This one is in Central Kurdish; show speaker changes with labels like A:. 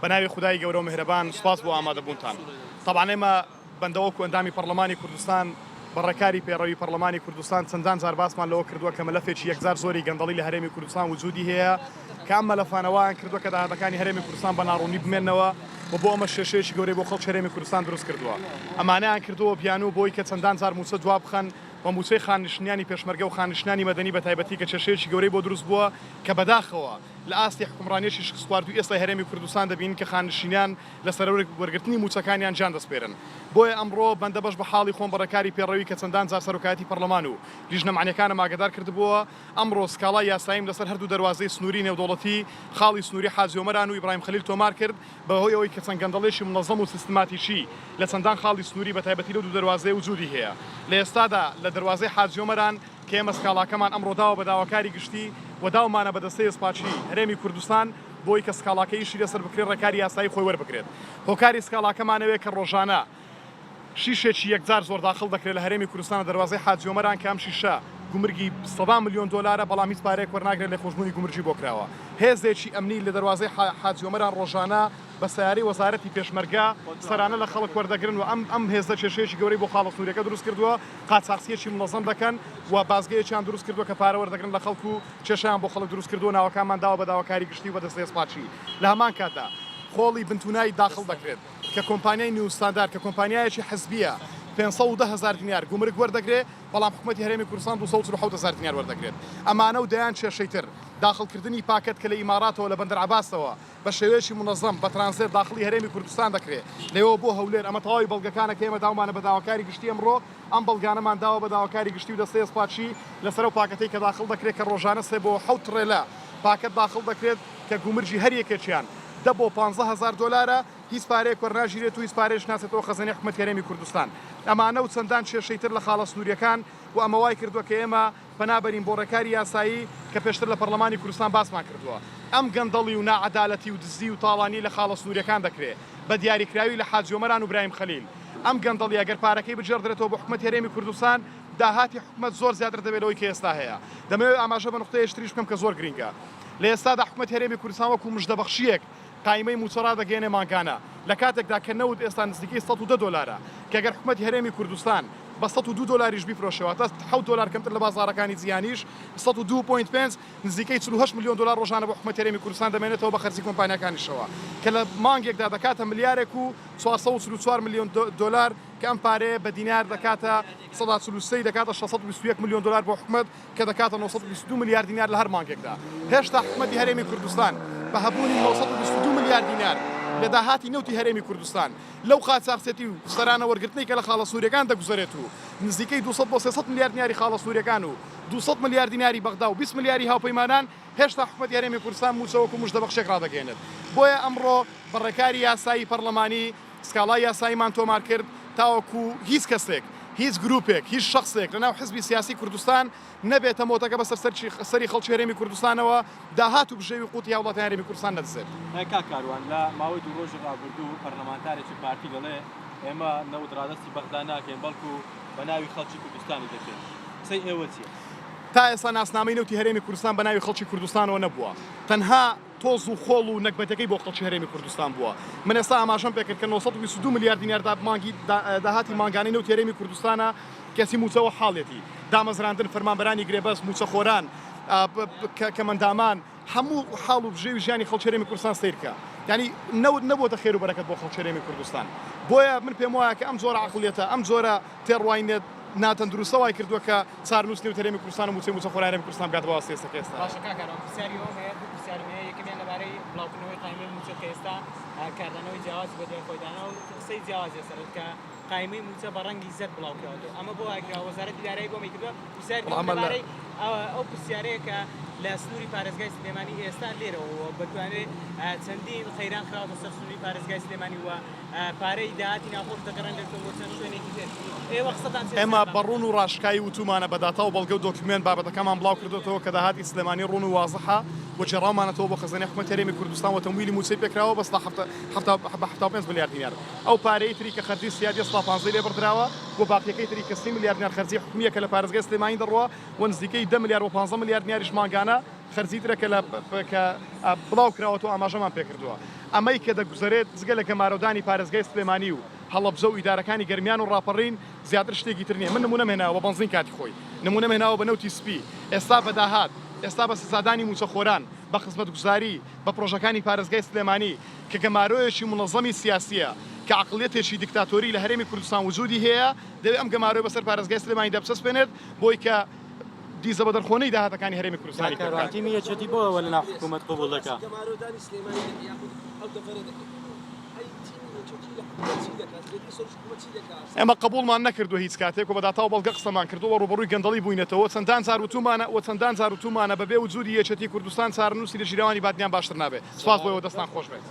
A: بەناوی خودای گەورە و میهرەبان سوپاس بۆ ئامادەبوونتان. طبعا ئێمە بەندەوەکو ئەندامی پەرلەمانی کوردستان بەڕێکاری پێڕەوی پەرلەمانی کوردستان چەندان جار باسمان لەوە کردووە کە مەلەفێکی یەکجار زۆری گەندەڵی لە هەرێمی کوردستان وجودی هەیە کە ئەم مەلەفانەوەیان کردووە کە داهاتەکانی هەرێمی کوردستان بە ناڕوونی بمێننەوە و بۆ ئەمە شێشەیەکی گەورەی بۆ خەڵکی هەرێمی کوردستان دروست کردووە. ئەمانەیان کردووە پیانوو بۆی کە چەندان جار موچە جواب بخەن و موچەی خانشتنیانی پێشمەرگە و خانشتنیانی مەدەنی بە تایبەتی کە کێشەیەکی گەورەی بۆ دروست بووە کە بەداخەوە لە ئاستی حکومڕانیەکی شخصواردو ئێستا هەرێمی کوردستان دەبین کە خانشینیان لەسەر وەرگرتنی موچەکانیان جان دەسپێرن. بۆیە ئەمڕۆ بەندە بەش بە حاڵی خۆم بەڕێکاری پێڕەوی کە چەندان جار سەرۆکایەتی پەرلەمان و لیژنەمانیەکانم ئاگادار کردبووە ئەمڕۆ سکاڵای یاساییم لەسەر هەردوو دەواازەی سنووری نێودوڵەتی خاڵی سنووری حاجی عومەران و ئیبراهیم خەلیل تۆمار کرد بەهۆی ئەوەی کە چەند گەندەڵێکی منەظەم و سیستماتیکی لە چەندان خاڵی سنووری بە تایبەتی لەو دوو دەواازەی وجودی هەیە. لە ئێستادا لە دەواازەی حاجی عومەران کە ئێمە سکاڵاکەمان ئەمڕۆ داوە بە داواکاری گشتی و داومانە بە دەستەی سپاچی هەرێمی کوردستان بۆی کە سکاڵاکەیشی لەسەر بکرێت ڕێکاری یاسایی خۆی وەربگرێت. هۆکاری سکاڵاکەمانەوەی کە ڕۆژانە شیشێکی یەکجار زۆر داخل دەکرێت لە هەرێمی کوردستان دەواازەی حاجی عومەران کە ئەم شیشە گومرگی 100 میلیۆن دلارە بەڵام هیچ پارێک وەرناگرێت لە خۆشببوونی گومرجی بۆ کراوە. هێزێکی ئەمنی لە دەواازەی حاجی عومەران ڕۆژانە بە سیارەی وەزارەتی پێشمەرگە سەرانە لە خەڵک وەردەگرن و ئەم هێزە کێشەیەکی گەورەی بۆ خاڵە سنووریەکە دروست کردووە قاچاقچیەکی منەظەم دەکەن و بازگەیەکیان دروست کردووە کە پارە وەردەگرن لە خەڵکو و کێشەیان بۆ خەڵک دروست کردووە ناوەکانمان داوە بە داواکاری گشتی و بەدەستەی سپاچی. لە هەمان کاتدا خۆڵی بنتونایی داخل دەکرێت کە کۆمپانیای نیوستاندار کە کۆمپانیایەکی حزبیە 510,000 دینار گومرگ وەردەگرێت بەڵام حکوومەتی هەرێمی کوردستان 247,000 دینار وەردەگرێت. ئەمانە و دەیان کێشەیتر داخلکردنی پاکەت کە لە ئیماراتەوە لە بەندەر عەباسەوە بە شێوەیەکی منەظەم بە ترانزیت داخلی هەرێمی کوردستان دەکرێت لەوە بۆ هەولێر. ئەمە تەواوی بەڵگەکانە کە ئێمە داومانە بە داواکاری گشتی ئەمڕۆ ئەم بەڵگانەمان داوە بە داواکاری گشتی و دەستەی سپاچی لەسەر و پاکەتەی کە داخل دەکرێت کە ڕۆژانە 3 بۆ 7 تڕێلە پاکەت داخل دەکرێت کە گومرجی هەر یەکێکیان 10 بۆ 15,000 دلارە هیچ پارەیەک وەرناژیرێت و هیچ پارێش ناچێتەوە خەزانەی حکوومەتی هەرێمی کوردستان. ئەمانە و چەندان کێشەیتر لە خاڵە سنووریەکان و ئەمە وای کردووە کە ئێمە پەنابەرین بۆ ڕێکاری یاسایی کە پێشتر لە پەرلەمانی کوردستان باسمان کردووە. ئەم گەندەڵی و ناعەدالەتی و دزی و تاڵانی لە خاڵە سنووریەکان دەکرێت بە دیاریکراوی لە حاجی عومەران و ئیبراهیم خەلیل. ئەم گەندەڵی ئەگەر پارەکەی بجێڕدرێتەوە بۆ حکوومەتی هەرێمی کوردستان داهاتی حکوومەت زۆر زیاتر دەبێت لەوەی کە ئێستا هەیە. دەمەوێت ئاماژە بە نقطەیەک تریش بکەم کە زۆر گرینگە. لە ئێستادا حکوومەتی هەرێمی کوردستان وەکو مژدەبەخشیەک قایمەی موچەڕا دەگەێنێ ماگانە لە کاتێکدا کە نەوت ئێستا نزیکەی 110 دلارە کە ئەگەر حکوومەتی هەرێمی کوردستان بە 102 دلاریش بیفرۆشەوە تا 7 دلار کەمتر لە بازاڕەکانی جیهانیش 102.5 نزیکەی 48 میلیۆن دلار ڕۆژانە بە حکوومەتی هەرێمی کوردستان دەمێنێتەوە بە خەرجی کۆمپانیەکانیشەوە کە لە مانگێکدا دەکاتە ملیارێک و 444 میلیۆن دلار کە ئەم پارەیە بە دینار دەکاتە 143 دەکاتە 621 میلیۆن دلار بۆ حکوومەت کە دەکاتە 922 میلیارد دینار لە هەر مانگێکدا. هێشتا حکوومەتی هەرێمی کوردستان بە هەبوونی 922 میلیارد دینار لە داهاتی نەوتی هەرێمی کوردستان لەو قاچاقچێتی و سەرانە وەرگرتنی کە لە خاڵە سنووریەکان دەگوزارێت و نزیکەی 200 بۆ 300 میلیارد دیناری خاڵە سنووریەکان و 200 میلیارد دیناری بەغدا و 20 میلیاری هاوپەیمانان هێشتا حکوومەتی هەرێمی کوردستان موچەوەکو مژدەبەخشێک ڕادەگەێنێت. بۆیە ئەمڕۆ بەڕێکاری یاسایی پەرلەمانی سکاڵای یاساییمان تۆمار کرد تاوەکو هیچ کەسێک هیچ گروپێک هیچ شخصێک لەناو حزبی سیاسی کوردستان نەبێتە مۆتەکە بەسەر سەری خەڵکی هەرێمی کوردستانەوە داهات و بژێوی قوتی هاوڵاتی هەرێمی کوردستان نەدەزێت.
B: کاکاروان لە ماوەی دوو ڕۆژی ڕابردوو پەرلەمانتارێکی پارتی دەڵێ ئێمە نەوت ڕادەستی بەغدا ناکەین بەڵکو بە ناوی خەڵکی کوردستانی دەکەین. قسەی ئێوە چییە؟
A: تا ئێستا ناسنامەی نەوتی هەرێمی کوردستان بە ناوی خەڵکی کوردستانەوە نەبووە. تەنها تۆز و خۆڵ و نەکبەتەکەی بۆ خەڵکی هەرێمی کوردستان بووە. من ئێستا ئاماژەم پێکرد کە 922 میلیارد دینار داهاتی مانگانەی نەوتی هەرێمی کوردستانە کەسی موچەوە حاڵێتی دامەزراندن فەرمانبەرانی گرێبەست موچەخۆران کەمەندامان هەموو حاڵ و بژێوی ژیانی خەڵکی هەرێمی کوردستان سیرکە. یعنی نەوت نەبووەتە خێر و بەرەکەت بۆ خەڵکی هەرێمی کوردستان. بۆیە من پێم وایە کە ئەم جۆرە عەقڵیەتە ئەم جۆرە تێڕوانینێت ناتەندروستە وای کردووە کە چارنووسنی و هەرێمی کوردستان و موچەخۆرانی هەرێمی کوردستان بگاتە بەوە ئێستاکە ئێستا.
C: باشە کاکەڕۆن پرسیاری ئەوم هەیە دوو پرسیارم هەیە یەکەمیان لەبارەی بڵاوکردنەوەی قایمەی موچە کە ئێستا کاردانەوەی جیاواز بە دوای خۆیدانە و قسەی جیاوازێ سەرت کە قایمەی موچە بە ڕەنگی زەرد بڵاوکراوەوە. ئەمە بۆ ئاگرا وەزارەتی دارایی بۆ میکردووە پرسیاری لەبارەی ئەو پرسیارەیە کە لە سنووری پارێزگای سلێمانی ئێستا لێرەوە بتوانێت چەندین خەیران خراوەتە سەر سنووری پارێزگای سلێمانی وە پارەی داهاتی ناخۆش دەگەڕێن لە چەند شوێنێکی تر. ئێوە قسەتان
A: ئێمە بە ڕوون و ڕاشکایی وتومانە بە داتا و بەڵگە و دۆکیومنت بابەتەکەمان بڵاو کردوێتەوە کە داهاتی سلێمانی ڕوون و وازەحە بۆ جێڕاومانەتەوە بۆ خەزانەی حکوومەتی هەرێمی کوردستان و تەمویلی موچەی پێکراوە بە 75 میلیارد دینار. ئەو پارەی تری کە خەرجی سیادی 15 لێ بردراوە بۆ باقیەکەی تری کە 30 میلیارد دینار خەرجی حکومیە کە لە پارێزگای سلێمانی دەڕوە و نزیکەی 10 میلیارد و 15 میلیارد دیناریش ماگانە خەرجیترە کە بڵاو کراوەوە ئاماژەمان پێکردووە ئەمەی کە دەگوزارێت جگە لە گەمارەدانی پارێزگای سلێمانی و هەڵەبجە و ئیدارەکانی گەرمیان و ڕاپەڕین زیاتر شتێکی تر نییە من نمونە هێناوە بە بەنزین کاتی خۆی نمونە هێناوە بە نەوتی سپی ئێستا بەداهات ئێستا بە سزادانی موچەخۆران بە خزمەت گوزاری بە پرۆژەکانی پارێزگای سلێمانی کە گەمارۆیەکی منەظەمی سیاسیە کە عقلیەتێکی دیکتاتۆری لە هەرێمی کوردستان وجودی هەیە دەوێت ئەم گەمارۆی بەسەر پارێزگای سلێمانی دەبچەسپێنێت بۆی کە دیزە بە دەرخۆنەی داهاتەکانی هەرێمی کوردستانی
B: کارواتی میەچەتی بۆەوە لە ناو حکوومەت قبول دەکات
A: ئێمە قبولمان نەکردو هیچ کاتێک و بەداتاو بەڵگە قسەمان کردووە ڕوبەڕووی گەندەڵی بووینێتەوە چەندان زار وتومانە بەبێ وجودی یەکێتی کوردستان چارەنووسی لە ژیراوانی بادنیان باشتر نابێت سپاس بۆەوە دەستان خۆش بێت.